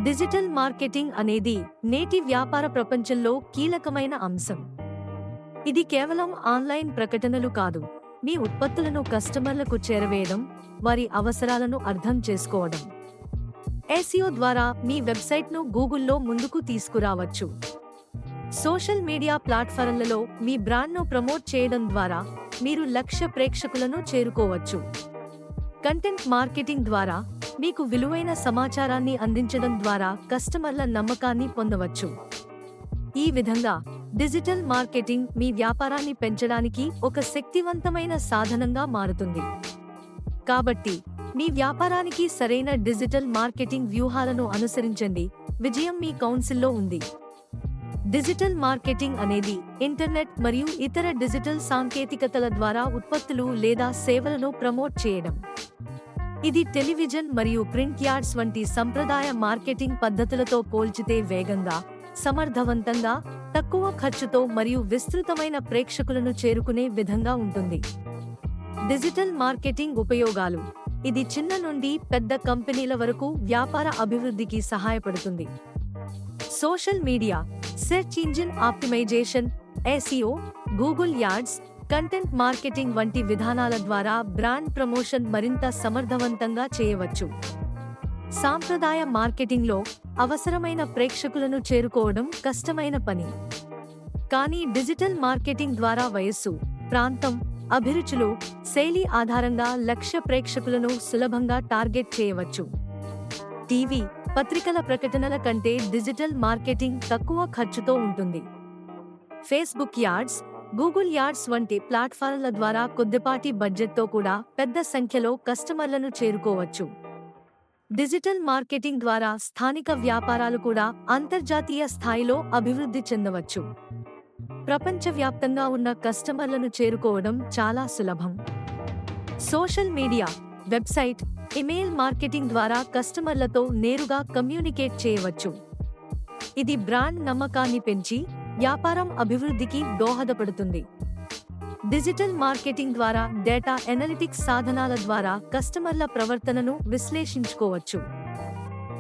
Digital marketing అనేది నేటి వ్యాపార ప్రపంచంలో కీలకమైన అంశం. ఇది కేవలం ఆన్లైన్ ప్రకటనలు కాదు, మీ ఉత్పత్తులను కస్టమర్లకు చేరవేయడం, వారి అవసరాలను అర్థం చేసుకోవడం. ఎస్ఈఓ ద్వారా మీ వెబ్సైట్ను గూగుల్లో ముందుకు తీసుకురావచ్చు. సోషల్ మీడియా ప్లాట్ఫారంలలో మీ బ్రాండ్ను ప్రమోట్ చేయడం ద్వారా మీరు లక్ష్య ప్రేక్షకులను చేరుకోవచ్చు. కంటెంట్ మార్కెటింగ్ ద్వారా మీకు విలువైన సమాచారాన్ని అందించడం ద్వారా కస్టమర్ల నమ్మకాన్ని పొందవచ్చు. ఈ విధంగా డిజిటల్ మార్కెటింగ్ మీ వ్యాపారాన్ని పెంచడానికి ఒక శక్తివంతమైన సాధనంగా మారుతుంది. కాబట్టి మీ వ్యాపారానికి సరైన డిజిటల్ మార్కెటింగ్ వ్యూహాలను అనుసరించండి. విజయం మీ కౌన్సిల్లో ఉంది. డిజిటల్ మార్కెటింగ్ అనేది ఇంటర్నెట్ మరియు ఇతర డిజిటల్ సాంకేతికతల ద్వారా ఉత్పత్తులు లేదా సేవలను ప్రమోట్ చేయడం. ఇది టెలివిజన్ మరియు ప్రింట్ యాడ్స్ వంటి సంప్రదాయ మార్కెటింగ్ పద్ధతులతో పోల్చితే వేగంగా, సమర్థవంతంగా, తక్కువ ఖర్చుతో మరియు విస్తృతమైన ప్రేక్షకులను చేరుకునే విధంగా ఉంటుంది. డిజిటల్ మార్కెటింగ్ ఉపయోగాలు. ఇది చిన్న నుండి పెద్ద కంపెనీల వరకు వ్యాపార అభివృద్ధికి సహాయపడుతుంది. Social media, search engine optimisation, SEO, Google ads, content marketing వంటి విధానాల ద్వారా బ్రాండ్ ప్రమోషన్ మరింత సమర్థవంతంగా చేయవచ్చు. సాంప్రదాయ మార్కెటింగ్లో అవసరమైన ప్రేక్షకులను చేరుకోవడం కష్టమైన పని. కానీ డిజిటల్ మార్కెటింగ్ ద్వారా వయస్సు, ప్రాంతం, అభిరుచులు, శైలి ఆధారంగా లక్ష్య ప్రేక్షకులను సులభంగా టార్గెట్ చేయవచ్చు. టీవీ, పత్రికల ప్రకటనల కంటే డిజిటల్ మార్కెటింగ్ తక్కువ ఖర్చుతో ఉంటుంది. ఫేస్బుక్ యాడ్స్, గూగుల్ యాడ్స్ వంటి ప్లాట్ఫామ్ల ద్వారా కొద్దిపాటి బడ్జెట్తో కూడా పెద్ద సంఖ్యలో కస్టమర్లను చేరుకోవచ్చు. డిజిటల్ మార్కెటింగ్ ద్వారా స్థానిక వ్యాపారాలు కూడా అంతర్జాతీయ స్థాయిలో అభివృద్ధి చెందవచ్చు. ప్రపంచవ్యాప్తంగా ఉన్న కస్టమర్లను చేరుకోవడం చాలా సులభం. Social media, website, email marketing ద్వారా కస్టమర్లతో నేరుగా కమ్యూనికేట్ చేయవచ్చు. ఇది బ్రాండ్ నమ్మకాన్ని పెంచి వ్యాపారం అభివృద్ధికి దోహదపడుతుంది. డిజిటల్ మార్కెటింగ్ ద్వారా డేటా ఎనలిటిక్స్ సాధనాల ద్వారా కస్టమర్ల ప్రవర్తనను విశ్లేషించుకోవచ్చు.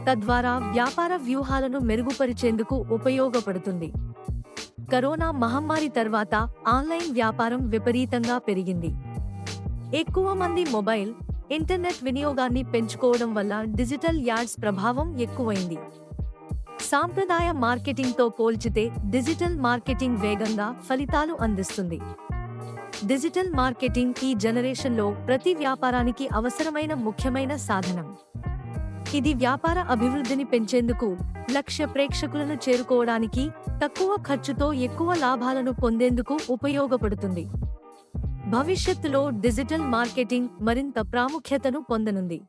తద్వారా వ్యాపార వ్యూహాలను మెరుగుపరిచేందుకు ఉపయోగపడుతుంది. కరోనా మహమ్మారి తర్వాత ఆన్లైన్ వ్యాపారం విపరీతంగా పెరిగింది. ఎక్కువ మంది మొబైల్, ఇంటర్నెట్ వినియోగాన్ని పెంచుకోవడం వల్ల డిజిటల్ యాడ్స్ ప్రభావం ఎక్కువైంది. సాంప్రదాయ మార్కెటింగ్తో పోల్చితే డిజిటల్ మార్కెటింగ్ వేగంగా ఫలితాలు అందిస్తుంది. డిజిటల్ మార్కెటింగ్ ఈ జనరేషన్లో ప్రతి వ్యాపారానికి అవసరమైన ముఖ్యమైన సాధనం. ఇది వ్యాపార అభివృద్ధిని పెంచేందుకు, లక్ష్య ప్రేక్షకులను చేరుకోవడానికి, తక్కువ ఖర్చుతో ఎక్కువ లాభాలను పొందేందుకు ఉపయోగపడుతుంది. భవిష్యత్తులో డిజిటల్ మార్కెటింగ్ మరింత ప్రాముఖ్యతను పొందనుంది.